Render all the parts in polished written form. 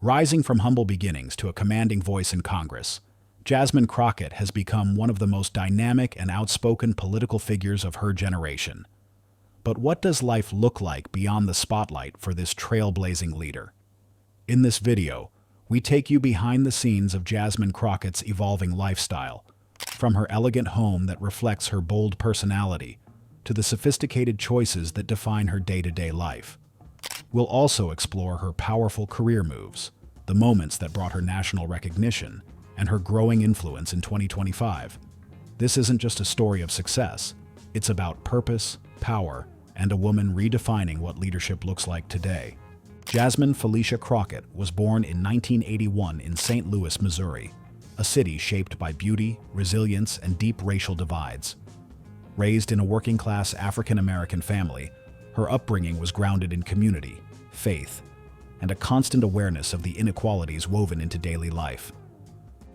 Rising from humble beginnings to a commanding voice in Congress, Jasmine Crockett has become one of the most dynamic and outspoken political figures of her generation. But what does life look like beyond the spotlight for this trailblazing leader? In this video, we take you behind the scenes of Jasmine Crockett's evolving lifestyle, from her elegant home that reflects her bold personality to the sophisticated choices that define her day-to-day life. We'll also explore her powerful career moves, the moments that brought her national recognition, and her growing influence in 2025. This isn't just a story of success. It's about purpose, power, and a woman redefining what leadership looks like today. Jasmine Felicia Crockett was born in 1981 in St. Louis, Missouri, a city shaped by beauty, resilience, and deep racial divides. Raised in a working-class African-American family, her upbringing was grounded in community, faith, and a constant awareness of the inequalities woven into daily life.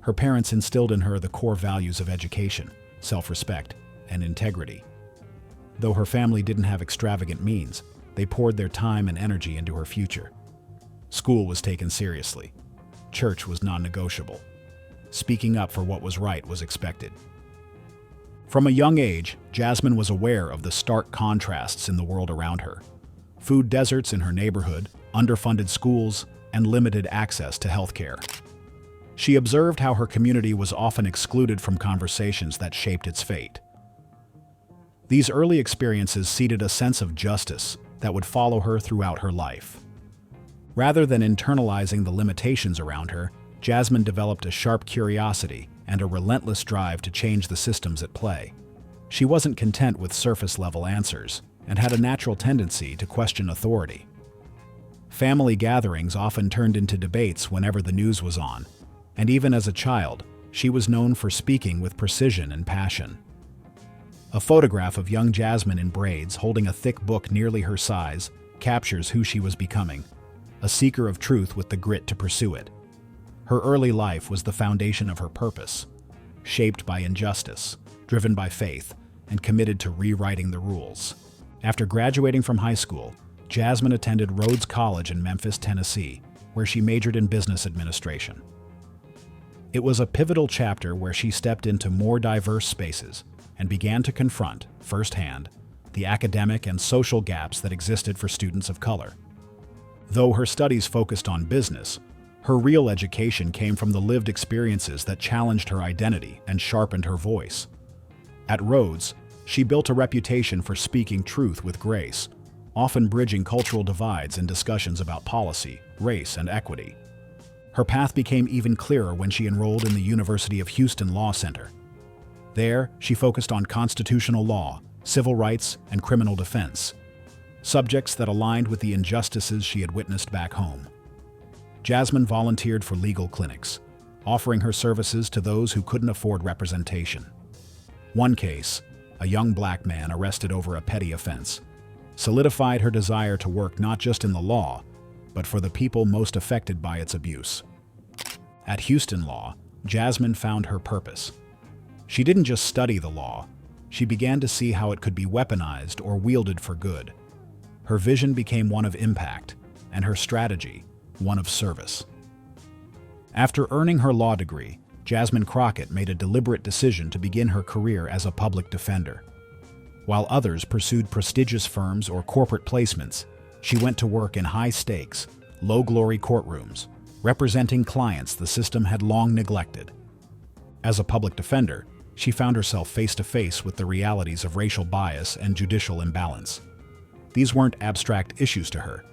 Her parents instilled in her the core values of education, self-respect, and integrity. Though her family didn't have extravagant means, they poured their time and energy into her future. School was taken seriously. Church was non-negotiable. Speaking up for what was right was expected. From a young age, Jasmine was aware of the stark contrasts in the world around her. Food deserts in her neighborhood, underfunded schools, and limited access to healthcare. She observed how her community was often excluded from conversations that shaped its fate. These early experiences seeded a sense of justice that would follow her throughout her life. Rather than internalizing the limitations around her, Jasmine developed a sharp curiosity and a relentless drive to change the systems at play. She wasn't content with surface-level answers and had a natural tendency to question authority. Family gatherings often turned into debates whenever the news was on, and even as a child, she was known for speaking with precision and passion. A photograph of young Jasmine in braids holding a thick book nearly her size captures who she was becoming, a seeker of truth with the grit to pursue it. Her early life was the foundation of her purpose, shaped by injustice, driven by faith, and committed to rewriting the rules. After graduating from high school, Jasmine attended Rhodes College in Memphis, Tennessee, where she majored in business administration. It was a pivotal chapter where she stepped into more diverse spaces and began to confront, firsthand, the academic and social gaps that existed for students of color. Though her studies focused on business, her real education came from the lived experiences that challenged her identity and sharpened her voice. At Rhodes, she built a reputation for speaking truth with grace, often bridging cultural divides in discussions about policy, race, and equity. Her path became even clearer when she enrolled in the University of Houston Law Center. There, she focused on constitutional law, civil rights, and criminal defense, subjects that aligned with the injustices she had witnessed back home. Jasmine volunteered for legal clinics, offering her services to those who couldn't afford representation. One case, a young black man arrested over a petty offense, solidified her desire to work not just in the law, but for the people most affected by its abuse. At Houston Law, Jasmine found her purpose. She didn't just study the law, she began to see how it could be weaponized or wielded for good. Her vision became one of impact, and her strategy, one of service. After earning her law degree, Jasmine Crockett made a deliberate decision to begin her career as a public defender. While others pursued prestigious firms or corporate placements, she went to work in high-stakes, low-glory courtrooms, representing clients the system had long neglected. As a public defender, she found herself face-to-face with the realities of racial bias and judicial imbalance. These weren't abstract issues to her.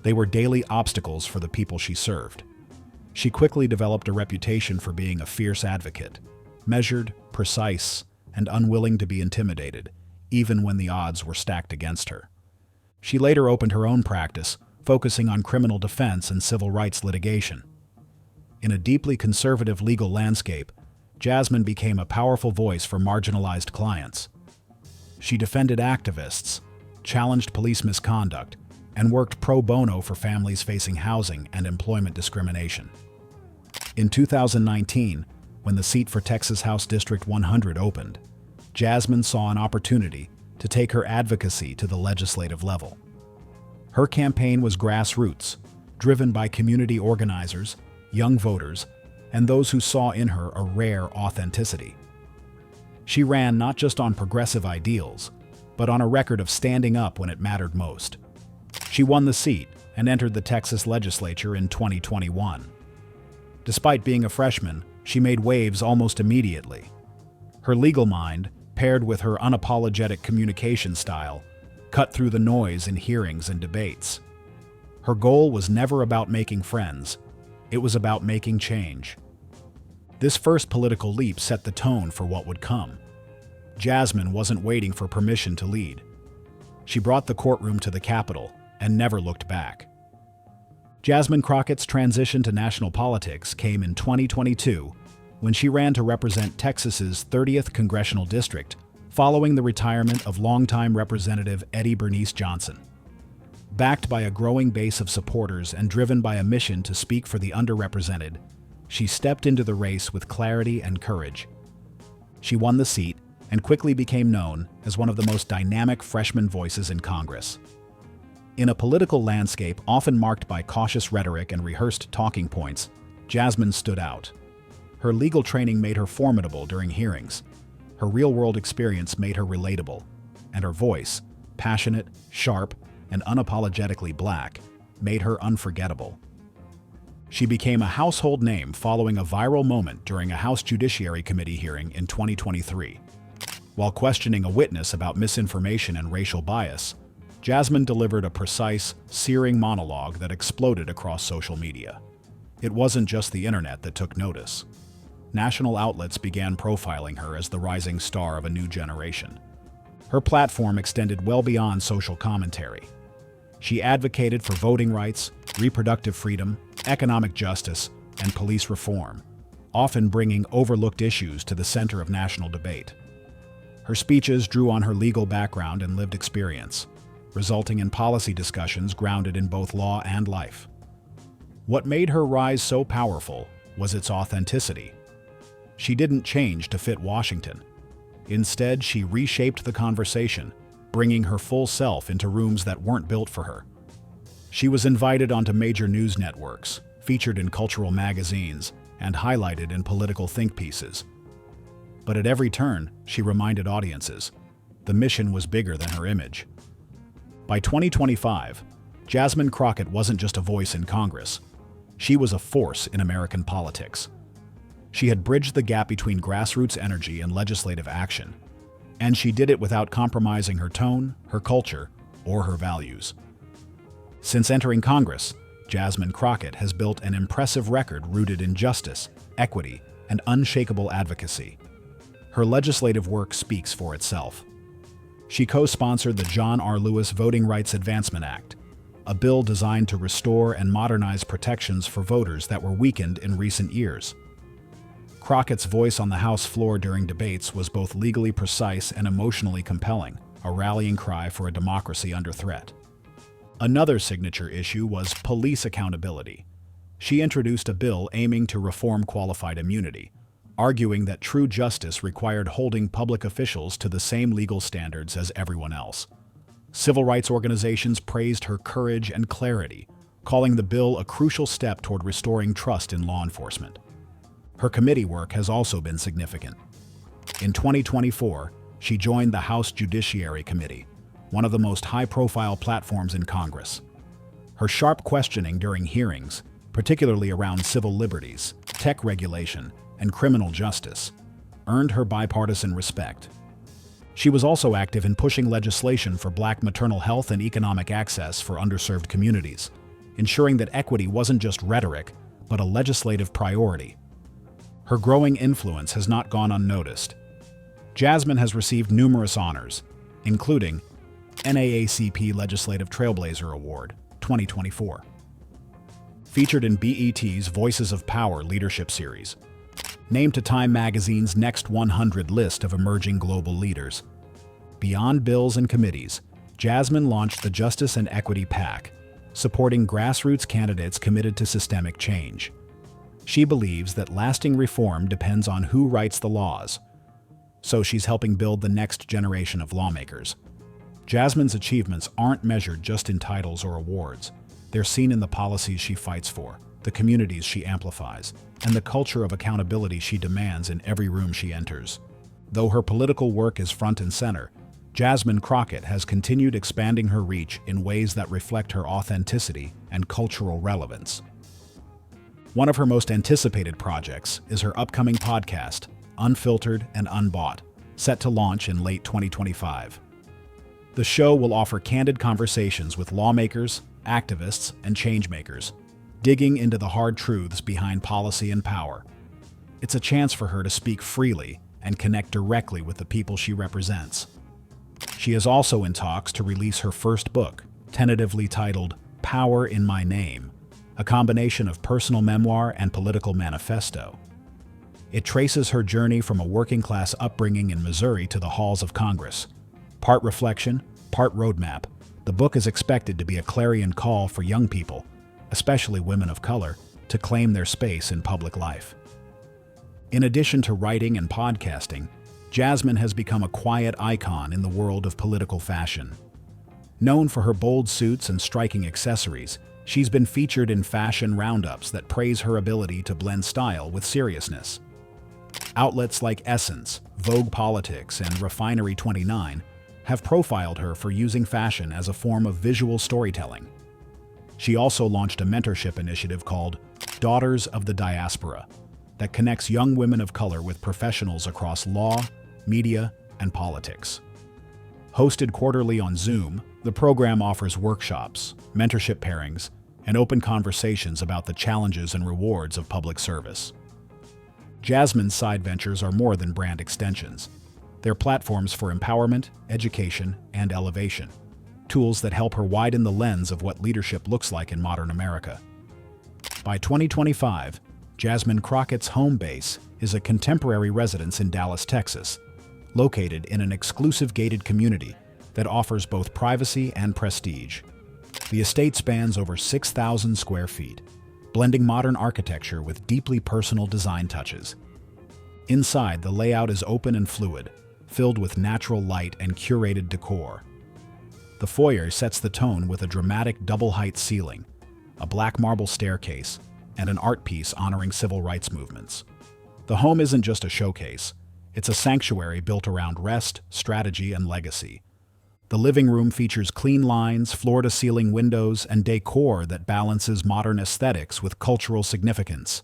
They were daily obstacles for the people she served. She quickly developed a reputation for being a fierce advocate, measured, precise, and unwilling to be intimidated, even when the odds were stacked against her. She later opened her own practice, focusing on criminal defense and civil rights litigation. In a deeply conservative legal landscape, Jasmine became a powerful voice for marginalized clients. She defended activists, challenged police misconduct, and worked pro bono for families facing housing and employment discrimination. In 2019, when the seat for Texas House District 100 opened, Jasmine saw an opportunity to take her advocacy to the legislative level. Her campaign was grassroots, driven by community organizers, young voters, and those who saw in her a rare authenticity. She ran not just on progressive ideals, but on a record of standing up when it mattered most. She won the seat and entered the Texas legislature in 2021. Despite being a freshman, she made waves almost immediately. Her legal mind, paired with her unapologetic communication style, cut through the noise in hearings and debates. Her goal was never about making friends, it was about making change. This first political leap set the tone for what would come. Jasmine wasn't waiting for permission to lead. She brought the courtroom to the Capitol and never looked back. Jasmine Crockett's transition to national politics came in 2022 when she ran to represent Texas's 30th congressional district following the retirement of longtime Representative Eddie Bernice Johnson. Backed by a growing base of supporters and driven by a mission to speak for the underrepresented, she stepped into the race with clarity and courage. She won the seat and quickly became known as one of the most dynamic freshman voices in Congress. In a political landscape often marked by cautious rhetoric and rehearsed talking points, Jasmine stood out. Her legal training made her formidable during hearings. Her real-world experience made her relatable, and her voice, passionate, sharp, and unapologetically black, made her unforgettable. She became a household name following a viral moment during a House Judiciary Committee hearing in 2023. While questioning a witness about misinformation and racial bias, Jasmine delivered a precise, searing monologue that exploded across social media. It wasn't just the internet that took notice. National outlets began profiling her as the rising star of a new generation. Her platform extended well beyond social commentary. She advocated for voting rights, reproductive freedom, economic justice, and police reform, often bringing overlooked issues to the center of national debate. Her speeches drew on her legal background and lived experience, resulting in policy discussions grounded in both law and life. What made her rise so powerful was its authenticity. She didn't change to fit Washington. Instead, she reshaped the conversation, bringing her full self into rooms that weren't built for her. She was invited onto major news networks, featured in cultural magazines, and highlighted in political think pieces. But at every turn, she reminded audiences, the mission was bigger than her image. By 2025, Jasmine Crockett wasn't just a voice in Congress. She was a force in American politics. She had bridged the gap between grassroots energy and legislative action, and she did it without compromising her tone, her culture, or her values. Since entering Congress, Jasmine Crockett has built an impressive record rooted in justice, equity, and unshakable advocacy. Her legislative work speaks for itself. She co-sponsored the John R. Lewis Voting Rights Advancement Act, a bill designed to restore and modernize protections for voters that were weakened in recent years. Crockett's voice on the House floor during debates was both legally precise and emotionally compelling, a rallying cry for a democracy under threat. Another signature issue was police accountability. She introduced a bill aiming to reform qualified immunity, arguing that true justice required holding public officials to the same legal standards as everyone else. Civil rights organizations praised her courage and clarity, calling the bill a crucial step toward restoring trust in law enforcement. Her committee work has also been significant. In 2024, she joined the House Judiciary Committee, one of the most high-profile platforms in Congress. Her sharp questioning during hearings, particularly around civil liberties, tech regulation, and criminal justice, earned her bipartisan respect. She was also active in pushing legislation for Black maternal health and economic access for underserved communities, ensuring that equity wasn't just rhetoric, but a legislative priority. Her growing influence has not gone unnoticed. Jasmine has received numerous honors, including NAACP Legislative Trailblazer Award, 2024. Featured in BET's Voices of Power Leadership Series. Named to Time magazine's Next 100 list of emerging global leaders. Beyond bills and committees, Jasmine launched the Justice and Equity PAC, supporting grassroots candidates committed to systemic change. She believes that lasting reform depends on who writes the laws, so she's helping build the next generation of lawmakers. Jasmine's achievements aren't measured just in titles or awards. They're seen in the policies she fights for, the communities she amplifies, and the culture of accountability she demands in every room she enters. Though her political work is front and center, Jasmine Crockett has continued expanding her reach in ways that reflect her authenticity and cultural relevance. One of her most anticipated projects is her upcoming podcast, Unfiltered and Unbought, set to launch in late 2025. The show will offer candid conversations with lawmakers, activists, and changemakers, digging into the hard truths behind policy and power. It's a chance for her to speak freely and connect directly with the people she represents. She is also in talks to release her first book, tentatively titled Power in My Name, a combination of personal memoir and political manifesto. It traces her journey from a working-class upbringing in Missouri to the halls of Congress. Part reflection, part roadmap, the book is expected to be a clarion call for young people, especially women of color, to claim their space in public life. In addition to writing and podcasting, Jasmine has become a quiet icon in the world of political fashion. Known for her bold suits and striking accessories, she's been featured in fashion roundups that praise her ability to blend style with seriousness. Outlets like Essence, Vogue Politics, and Refinery29 have profiled her for using fashion as a form of visual storytelling. She also launched a mentorship initiative called Daughters of the Diaspora that connects young women of color with professionals across law, media, and politics. Hosted quarterly on Zoom, the program offers workshops, mentorship pairings, and open conversations about the challenges and rewards of public service. Jasmine's side ventures are more than brand extensions. They're platforms for empowerment, education, and elevation, tools that help her widen the lens of what leadership looks like in modern America. By 2025, Jasmine Crockett's home base is a contemporary residence in Dallas, Texas, located in an exclusive gated community that offers both privacy and prestige. The estate spans over 6,000 square feet, blending modern architecture with deeply personal design touches. Inside, the layout is open and fluid, filled with natural light and curated decor. The foyer sets the tone with a dramatic double-height ceiling, a black marble staircase, and an art piece honoring civil rights movements. The home isn't just a showcase, it's a sanctuary built around rest, strategy, and legacy. The living room features clean lines, floor-to-ceiling windows, and decor that balances modern aesthetics with cultural significance.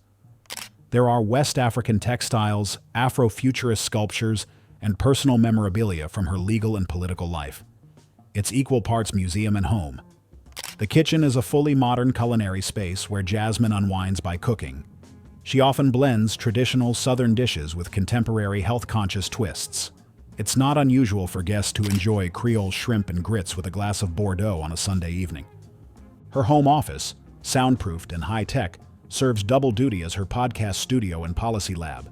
There are West African textiles, Afro-futurist sculptures, and personal memorabilia from her legal and political life. It's equal parts museum and home. The kitchen is a fully modern culinary space where Jasmine unwinds by cooking. She often blends traditional Southern dishes with contemporary health-conscious twists. It's not unusual for guests to enjoy Creole shrimp and grits with a glass of Bordeaux on a Sunday evening. Her home office, soundproofed and high-tech, serves double duty as her podcast studio and policy lab.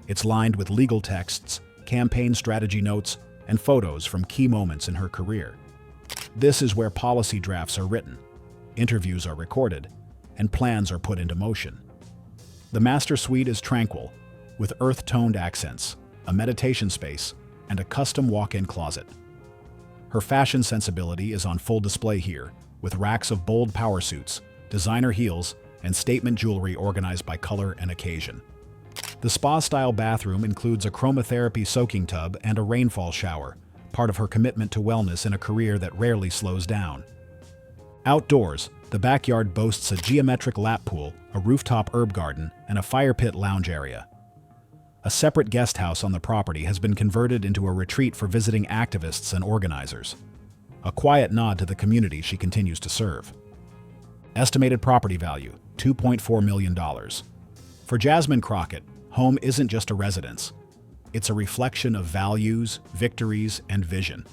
It's lined with legal texts, campaign strategy notes, and photos from key moments in her career. This is where policy drafts are written, interviews are recorded, and plans are put into motion. The master suite is tranquil, with earth-toned accents, a meditation space, and a custom walk-in closet. Her fashion sensibility is on full display here, with racks of bold power suits, designer heels, and statement jewelry organized by color and occasion. The spa-style bathroom includes a chromotherapy soaking tub and a rainfall shower, part of her commitment to wellness in a career that rarely slows down. Outdoors, the backyard boasts a geometric lap pool, a rooftop herb garden, and a fire pit lounge area. A separate guest house on the property has been converted into a retreat for visiting activists and organizers, a quiet nod to the community she continues to serve. Estimated property value, $2.4 million. For Jasmine Crockett, home isn't just a residence. It's a reflection of values, victories, and vision.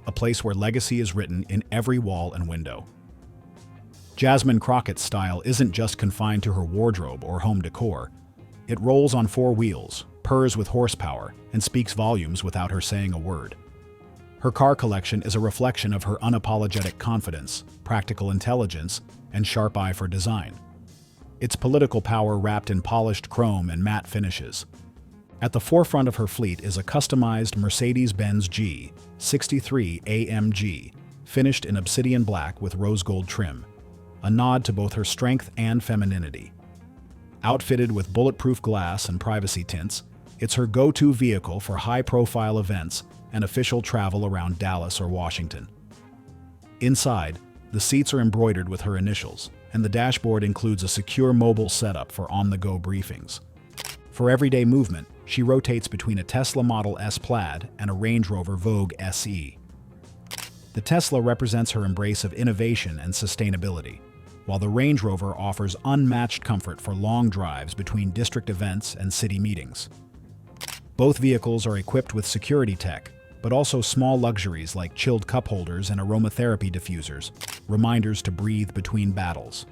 A place where legacy is written in every wall and window. Jasmine Crockett's style isn't just confined to her wardrobe or home decor. It rolls on four wheels, purrs with horsepower, and speaks volumes without her saying a word. Her car collection is a reflection of her unapologetic confidence, practical intelligence, and sharp eye for design. Its political power wrapped in polished chrome and matte finishes. At the forefront of her fleet is a customized Mercedes-Benz G63 AMG, finished in obsidian black with rose gold trim. a nod to both her strength and femininity. Outfitted with bulletproof glass and privacy tints, it's her go-to vehicle for high-profile events and official travel around Dallas or Washington. Inside, the seats are embroidered with her initials, and the dashboard includes a secure mobile setup for on-the-go briefings. For everyday movement, she rotates between a Tesla Model S Plaid and a Range Rover Vogue SE. The Tesla represents her embrace of innovation and sustainability, while the Range Rover offers unmatched comfort for long drives between district events and city meetings. Both vehicles are equipped with security tech, but also small luxuries like chilled cup holders and aromatherapy diffusers, reminders to breathe between battles.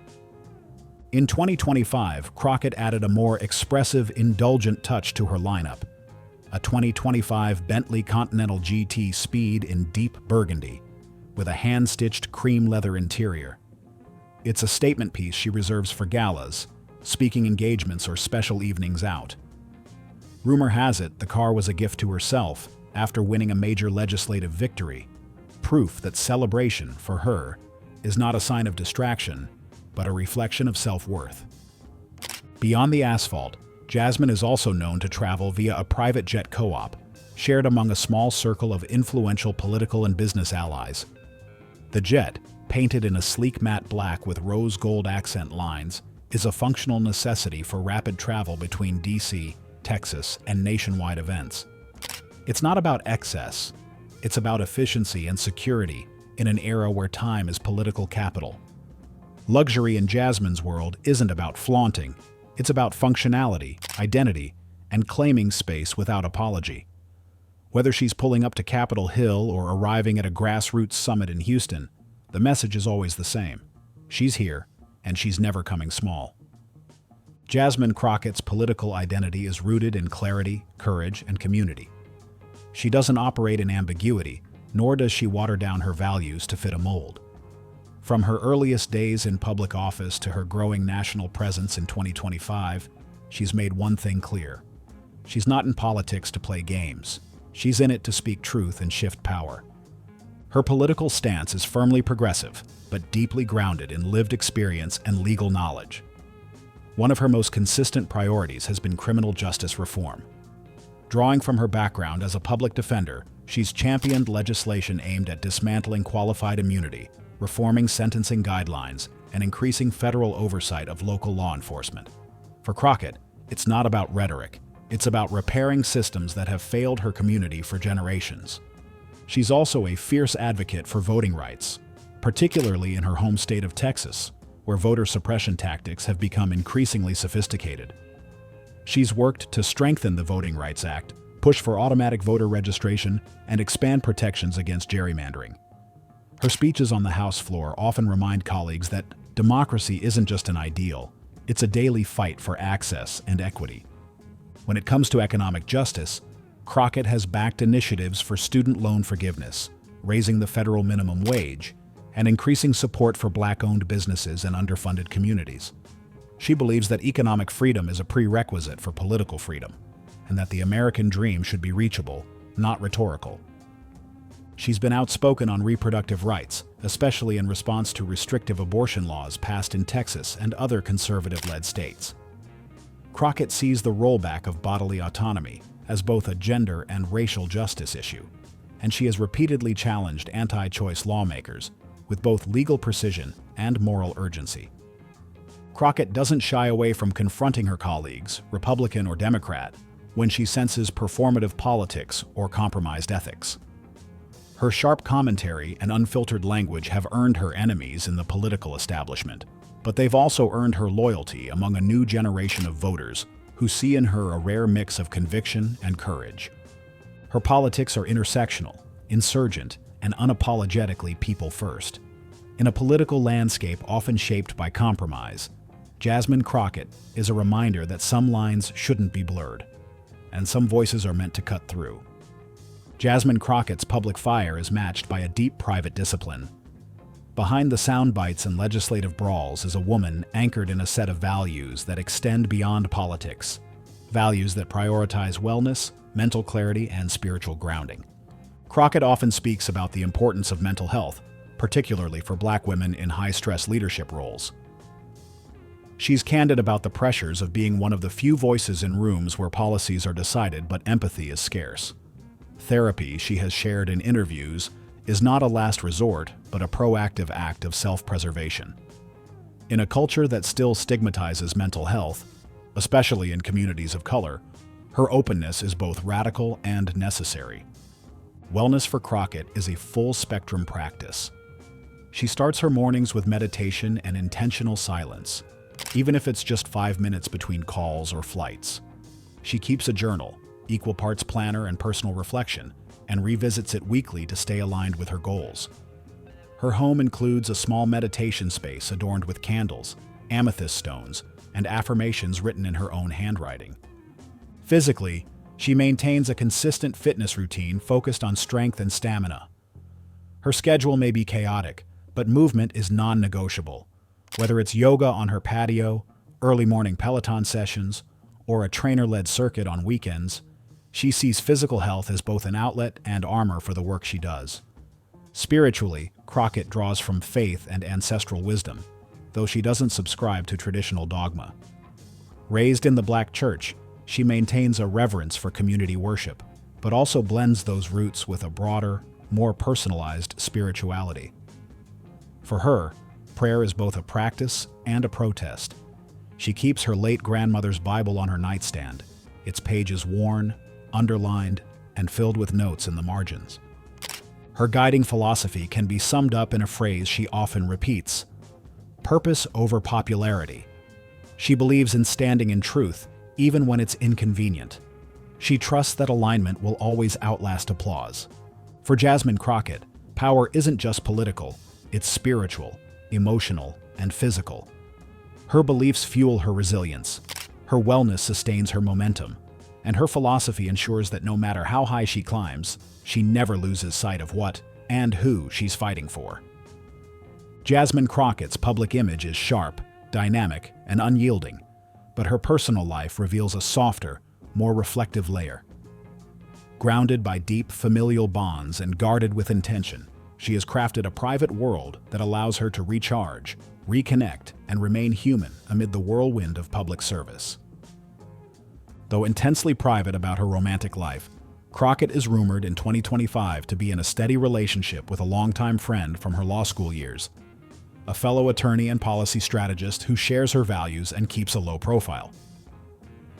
In 2025, Crockett added a more expressive, indulgent touch to her lineup. A 2025 Bentley Continental GT Speed in deep burgundy, with a hand-stitched cream leather interior. It's a statement piece she reserves for galas, speaking engagements, or special evenings out. Rumor has it the car was a gift to herself after winning a major legislative victory, proof that celebration, for her, is not a sign of distraction, but a reflection of self-worth. Beyond the asphalt, Jasmine is also known to travel via a private jet co-op, shared among a small circle of influential political and business allies. The jet, painted in a sleek matte black with rose gold accent lines, is a functional necessity for rapid travel between DC, Texas, and nationwide events. It's not about excess, it's about efficiency and security in an era where time is political capital. Luxury in Jasmine's world isn't about flaunting, it's about functionality, identity, and claiming space without apology. Whether she's pulling up to Capitol Hill or arriving at a grassroots summit in Houston, the message is always the same. She's here, and she's never coming small. Jasmine Crockett's political identity is rooted in clarity, courage, and community. She doesn't operate in ambiguity, nor does she water down her values to fit a mold. From her earliest days in public office to her growing national presence in 2025, she's made one thing clear. She's not in politics to play games. She's in it to speak truth and shift power. Her political stance is firmly progressive, but deeply grounded in lived experience and legal knowledge. One of her most consistent priorities has been criminal justice reform. Drawing from her background as a public defender, she's championed legislation aimed at dismantling qualified immunity, reforming sentencing guidelines, and increasing federal oversight of local law enforcement. For Crockett, it's not about rhetoric. It's about repairing systems that have failed her community for generations. She's also a fierce advocate for voting rights, particularly in her home state of Texas, where voter suppression tactics have become increasingly sophisticated. She's worked to strengthen the Voting Rights Act, push for automatic voter registration, and expand protections against gerrymandering. Her speeches on the House floor often remind colleagues that democracy isn't just an ideal, it's a daily fight for access and equity. When it comes to economic justice, Crockett has backed initiatives for student loan forgiveness, raising the federal minimum wage, and increasing support for Black-owned businesses and underfunded communities. She believes that economic freedom is a prerequisite for political freedom, and that the American dream should be reachable, not rhetorical. She's been outspoken on reproductive rights, especially in response to restrictive abortion laws passed in Texas and other conservative-led states. Crockett sees the rollback of bodily autonomy as both a gender and racial justice issue, and she has repeatedly challenged anti-choice lawmakers with both legal precision and moral urgency. Crockett doesn't shy away from confronting her colleagues, Republican or Democrat, when she senses performative politics or compromised ethics. Her sharp commentary and unfiltered language have earned her enemies in the political establishment, but they've also earned her loyalty among a new generation of voters who see in her a rare mix of conviction and courage. Her politics are intersectional, insurgent, and unapologetically people-first. In a political landscape often shaped by compromise, Jasmine Crockett is a reminder that some lines shouldn't be blurred, and some voices are meant to cut through. Jasmine Crockett's public fire is matched by a deep private discipline. Behind the sound bites and legislative brawls is a woman anchored in a set of values that extend beyond politics, values that prioritize wellness, mental clarity, and spiritual grounding. Crockett often speaks about the importance of mental health, particularly for Black women in high-stress leadership roles. She's candid about the pressures of being one of the few voices in rooms where policies are decided but empathy is scarce. Therapy, she has shared in interviews, is not a last resort, but a proactive act of self-preservation. In a culture that still stigmatizes mental health, especially in communities of color, her openness is both radical and necessary. Wellness for Crockett is a full-spectrum practice. She starts her mornings with meditation and intentional silence, even if it's just 5 minutes between calls or flights. She keeps a journal, equal parts planner and personal reflection, and revisits it weekly to stay aligned with her goals. Her home includes a small meditation space adorned with candles, amethyst stones, and affirmations written in her own handwriting. Physically, she maintains a consistent fitness routine focused on strength and stamina. Her schedule may be chaotic, but movement is non-negotiable. Whether it's yoga on her patio, early morning Peloton sessions, or a trainer-led circuit on weekends, she sees physical health as both an outlet and armor for the work she does. Spiritually, Crockett draws from faith and ancestral wisdom, though she doesn't subscribe to traditional dogma. Raised in the Black church, she maintains a reverence for community worship, but also blends those roots with a broader, more personalized spirituality. For her, prayer is both a practice and a protest. She keeps her late grandmother's Bible on her nightstand, its pages worn, underlined, and filled with notes in the margins. Her guiding philosophy can be summed up in a phrase she often repeats: purpose over popularity. She believes in standing in truth, even when it's inconvenient. She trusts that alignment will always outlast applause. For Jasmine Crockett, power isn't just political, it's spiritual, emotional, and physical. Her beliefs fuel her resilience, her wellness sustains her momentum, and her philosophy ensures that no matter how high she climbs, she never loses sight of what and who she's fighting for. Jasmine Crockett's public image is sharp, dynamic, and unyielding, but her personal life reveals a softer, more reflective layer. Grounded by deep familial bonds and guarded with intention, she has crafted a private world that allows her to recharge, reconnect, and remain human amid the whirlwind of public service. Though intensely private about her romantic life, Crockett is rumored in 2025 to be in a steady relationship with a longtime friend from her law school years, a fellow attorney and policy strategist who shares her values and keeps a low profile.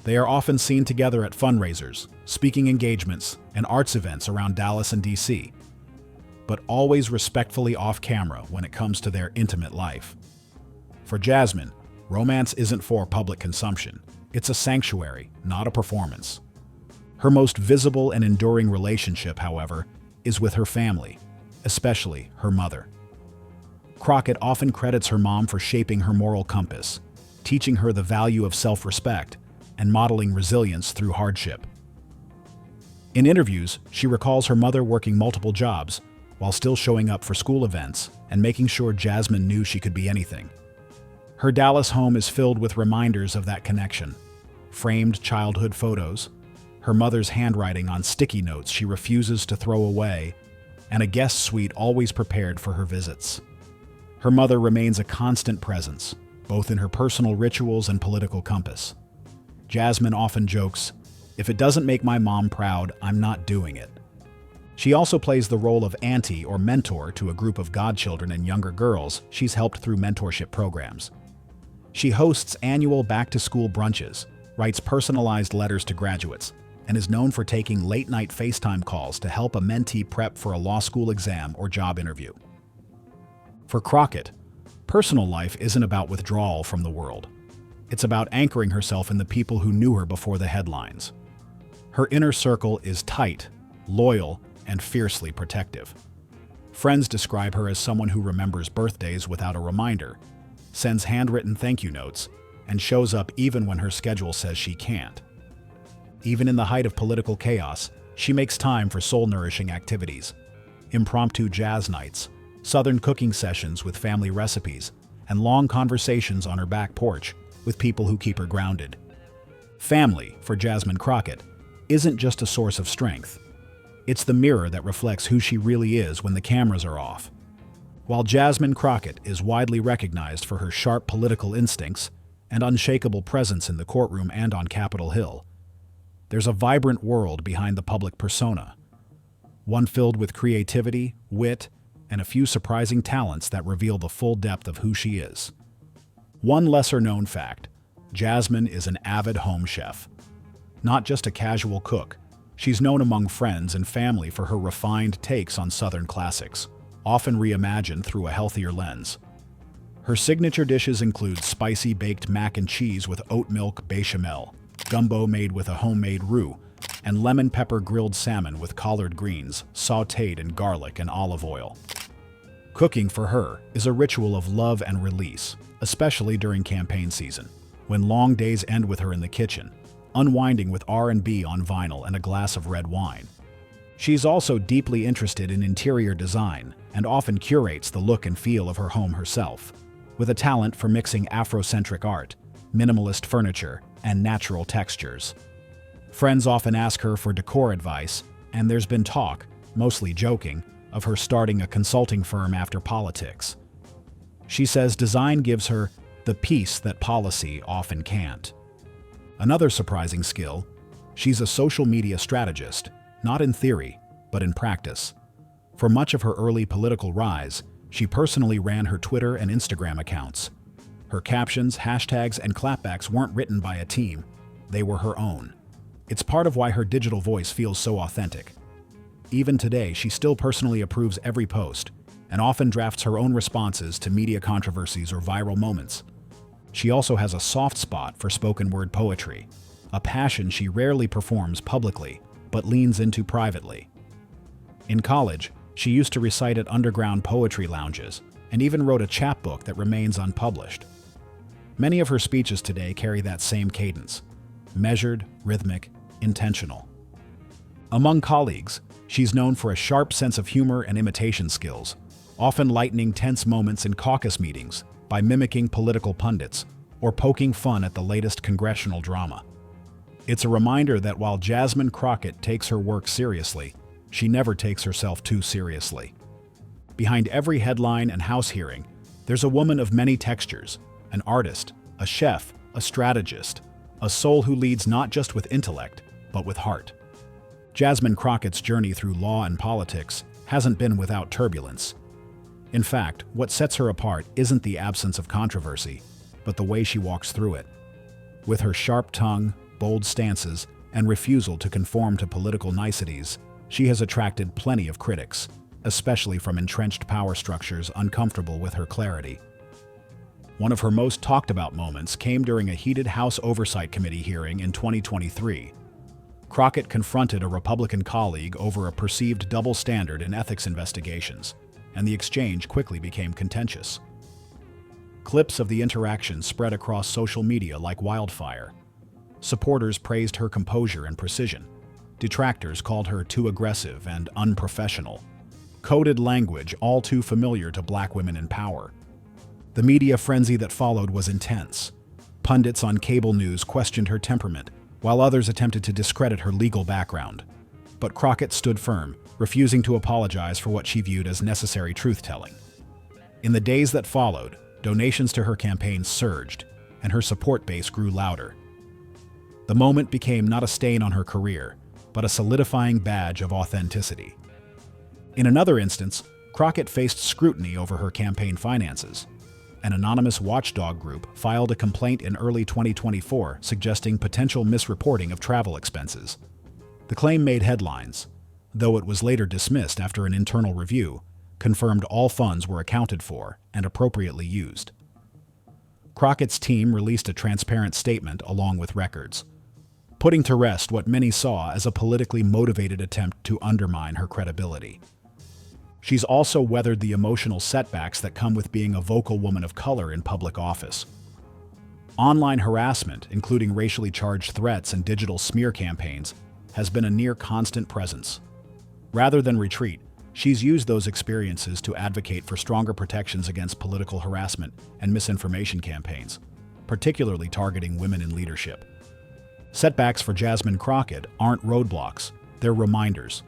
They are often seen together at fundraisers, speaking engagements, and arts events around Dallas and DC, but always respectfully off camera when it comes to their intimate life. For Jasmine, romance isn't for public consumption. It's a sanctuary, not a performance. Her most visible and enduring relationship, however, is with her family, especially her mother. Crockett often credits her mom for shaping her moral compass, teaching her the value of self-respect, and modeling resilience through hardship. In interviews, she recalls her mother working multiple jobs while still showing up for school events and making sure Jasmine knew she could be anything. Her Dallas home is filled with reminders of that connection: framed childhood photos, her mother's handwriting on sticky notes she refuses to throw away, and a guest suite always prepared for her visits. Her mother remains a constant presence, both in her personal rituals and political compass. Jasmine often jokes, "If it doesn't make my mom proud, I'm not doing it." She also plays the role of auntie or mentor to a group of godchildren and younger girls she's helped through mentorship programs. She hosts annual back-to-school brunches, writes personalized letters to graduates, and is known for taking late-night FaceTime calls to help a mentee prep for a law school exam or job interview. For Crockett, personal life isn't about withdrawal from the world. It's about anchoring herself in the people who knew her before the headlines. Her inner circle is tight, loyal, and fiercely protective. Friends describe her as someone who remembers birthdays without a reminder, sends handwritten thank you notes, and shows up even when her schedule says she can't. Even in the height of political chaos, she makes time for soul-nourishing activities: impromptu jazz nights, Southern cooking sessions with family recipes, and long conversations on her back porch with people who keep her grounded. Family, for Jasmine Crockett, isn't just a source of strength. It's the mirror that reflects who she really is when the cameras are off. While Jasmine Crockett is widely recognized for her sharp political instincts and unshakable presence in the courtroom and on Capitol Hill, there's a vibrant world behind the public persona, one filled with creativity, wit, and a few surprising talents that reveal the full depth of who she is. One lesser-known fact: Jasmine is an avid home chef. Not just a casual cook, she's known among friends and family for her refined takes on Southern classics, often reimagined through a healthier lens. Her signature dishes include spicy baked mac and cheese with oat milk bechamel, gumbo made with a homemade roux, and lemon pepper grilled salmon with collard greens, sautéed in garlic and olive oil. Cooking for her is a ritual of love and release, especially during campaign season, when long days end with her in the kitchen, unwinding with R&B on vinyl and a glass of red wine. She's also deeply interested in interior design and often curates the look and feel of her home herself, with a talent for mixing Afrocentric art, minimalist furniture, and natural textures. Friends often ask her for decor advice, and there's been talk, mostly joking, of her starting a consulting firm after politics. She says design gives her the peace that policy often can't. Another surprising skill: she's a social media strategist, not in theory, but in practice. For much of her early political rise, she personally ran her Twitter and Instagram accounts. Her captions, hashtags, and clapbacks weren't written by a team, they were her own. It's part of why her digital voice feels so authentic. Even today, she still personally approves every post, and often drafts her own responses to media controversies or viral moments. She also has a soft spot for spoken word poetry, a passion she rarely performs publicly, but leans into privately. In college, she used to recite at underground poetry lounges, and even wrote a chapbook that remains unpublished. Many of her speeches today carry that same cadence: measured, rhythmic, intentional. Among colleagues, she's known for a sharp sense of humor and imitation skills, often lightening tense moments in caucus meetings by mimicking political pundits or poking fun at the latest congressional drama. It's a reminder that while Jasmine Crockett takes her work seriously, she never takes herself too seriously. Behind every headline and House hearing, there's a woman of many textures: an artist, a chef, a strategist, a soul who leads not just with intellect, but with heart. Jasmine Crockett's journey through law and politics hasn't been without turbulence. In fact, what sets her apart isn't the absence of controversy, but the way she walks through it. With her sharp tongue, bold stances, and refusal to conform to political niceties, she has attracted plenty of critics, especially from entrenched power structures uncomfortable with her clarity. One of her most talked about moments came during a heated House Oversight Committee hearing in 2023. Crockett confronted a Republican colleague over a perceived double standard in ethics investigations, and the exchange quickly became contentious. Clips of the interaction spread across social media like wildfire. Supporters praised her composure and precision. Detractors called her too aggressive and unprofessional. Coded language all too familiar to Black women in power. The media frenzy that followed was intense. Pundits on cable news questioned her temperament, while others attempted to discredit her legal background. But Crockett stood firm, refusing to apologize for what she viewed as necessary truth-telling. In the days that followed, donations to her campaign surged, and her support base grew louder. The moment became not a stain on her career, but a solidifying badge of authenticity. In another instance, Crockett faced scrutiny over her campaign finances. An anonymous watchdog group filed a complaint in early 2024 suggesting potential misreporting of travel expenses. The claim made headlines, though it was later dismissed after an internal review confirmed all funds were accounted for and appropriately used. Crockett's team released a transparent statement along with records, putting to rest what many saw as a politically motivated attempt to undermine her credibility. She's also weathered the emotional setbacks that come with being a vocal woman of color in public office. Online harassment, including racially charged threats and digital smear campaigns, has been a near constant presence. Rather than retreat, she's used those experiences to advocate for stronger protections against political harassment and misinformation campaigns, particularly targeting women in leadership. Setbacks for Jasmine Crockett aren't roadblocks, they're reminders.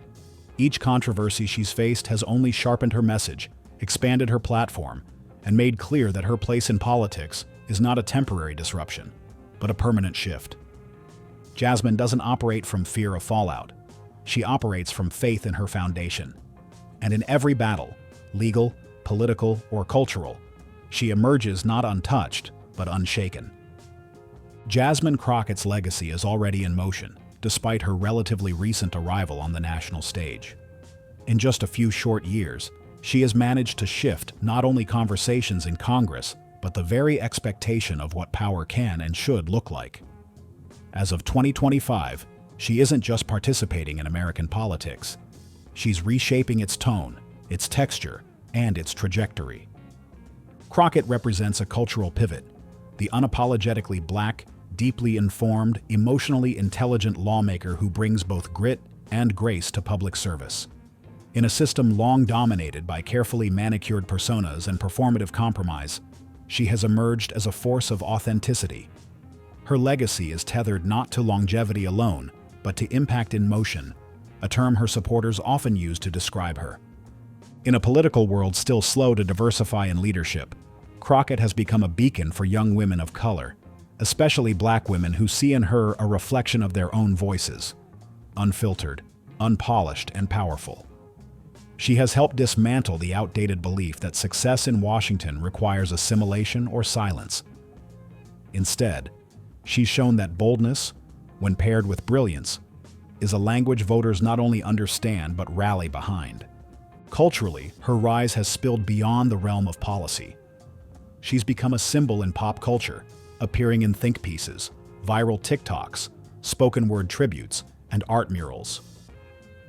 Each controversy she's faced has only sharpened her message expanded her platform, and made clear that her place in politics is not a temporary disruption, but a permanent shift. Jasmine doesn't operate from fear of fallout. She operates from faith in her foundation. And in every battle, legal, political, or cultural, she emerges not untouched, but unshaken. Jasmine Crockett's legacy is already in motion, despite her relatively recent arrival on the national stage. In just a few short years, she has managed to shift not only conversations in Congress, but the very expectation of what power can and should look like. As of 2025, she isn't just participating in American politics. She's reshaping its tone, its texture, and its trajectory. Crockett represents a cultural pivot, the unapologetically Black, deeply informed, emotionally intelligent lawmaker who brings both grit and grace to public service. In a system long dominated by carefully manicured personas and performative compromise, she has emerged as a force of authenticity. Her legacy is tethered not to longevity alone, but to impact in motion, a term her supporters often use to describe her. In a political world still slow to diversify in leadership, Crockett has become a beacon for young women of color, especially Black women who see in her a reflection of their own voices, unfiltered, unpolished, and powerful. She has helped dismantle the outdated belief that success in Washington requires assimilation or silence. Instead, she's shown that boldness, when paired with brilliance, is a language voters not only understand but rally behind. Culturally, her rise has spilled beyond the realm of policy. She's become a symbol in pop culture, appearing in think pieces, viral TikToks, spoken-word tributes, and art murals.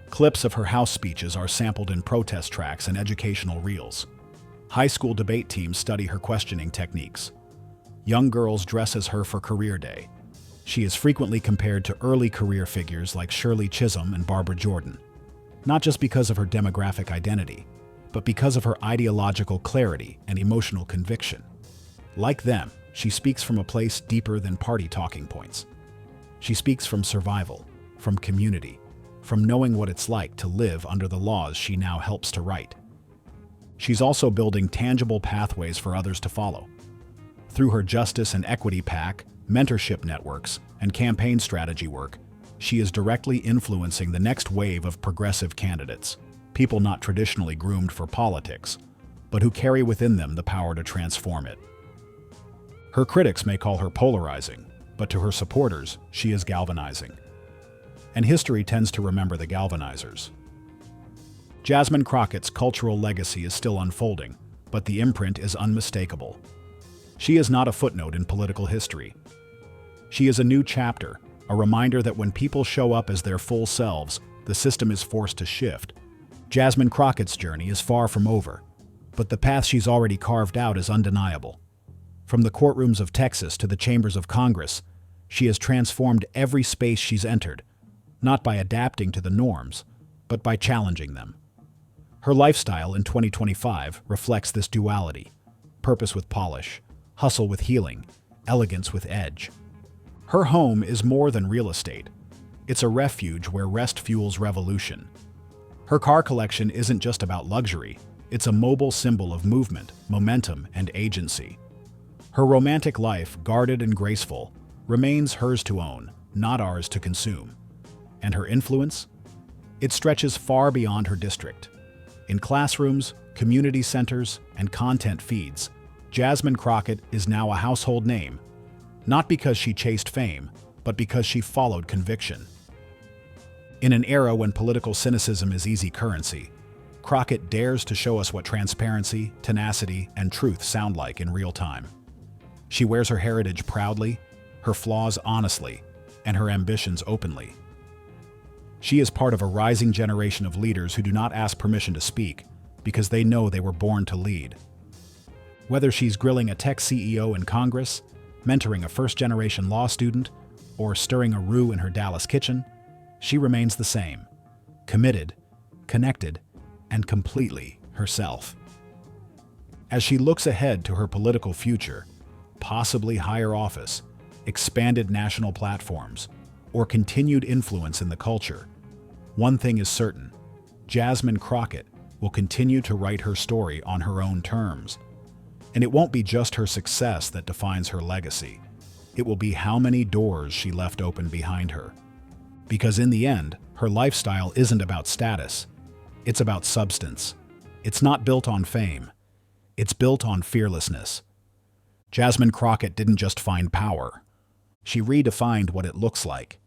Clips of her House speeches are sampled in protest tracks and educational reels. High school debate teams study her questioning techniques. Young girls dress as her for Career Day. She is frequently compared to early career figures like Shirley Chisholm and Barbara Jordan, not just because of her demographic identity, but because of her ideological clarity and emotional conviction. Like them, she speaks from a place deeper than party talking points. She speaks from survival, from community, from knowing what it's like to live under the laws she now helps to write. She's also building tangible pathways for others to follow. Through her Justice and Equity PAC, mentorship networks, and campaign strategy work, she is directly influencing the next wave of progressive candidates, people not traditionally groomed for politics, but who carry within them the power to transform it. Her critics may call her polarizing, but to her supporters, she is galvanizing. And history tends to remember the galvanizers. Jasmine Crockett's cultural legacy is still unfolding, but the imprint is unmistakable. She is not a footnote in political history. She is a new chapter, a reminder that when people show up as their full selves, the system is forced to shift. Jasmine Crockett's journey is far from over, but the path she's already carved out is undeniable. From the courtrooms of Texas to the chambers of Congress, she has transformed every space she's entered, not by adapting to the norms, but by challenging them. Her lifestyle in 2025 reflects this duality: purpose with polish, hustle with healing, elegance with edge. Her home is more than real estate. It's a refuge where rest fuels revolution. Her car collection isn't just about luxury, it's a mobile symbol of movement, momentum, and agency. Her romantic life, guarded and graceful, remains hers to own, not ours to consume. And her influence? It stretches far beyond her district. In classrooms, community centers, and content feeds, Jasmine Crockett is now a household name, not because she chased fame, but because she followed conviction. In an era when political cynicism is easy currency, Crockett dares to show us what transparency, tenacity, and truth sound like in real time. She wears her heritage proudly, her flaws honestly, and her ambitions openly. She is part of a rising generation of leaders who do not ask permission to speak because they know they were born to lead. Whether she's grilling a tech CEO in Congress, mentoring a first-generation law student, or stirring a roux in her Dallas kitchen, she remains the same: committed, connected, and completely herself. As she looks ahead to her political future, possibly higher office, expanded national platforms, or continued influence in the culture, one thing is certain: Jasmine Crockett will continue to write her story on her own terms. And it won't be just her success that defines her legacy. It will be how many doors she left open behind her. Because in the end, her lifestyle isn't about status. It's about substance. It's not built on fame. It's built on fearlessness. Jasmine Crockett didn't just find power. She redefined what it looks like.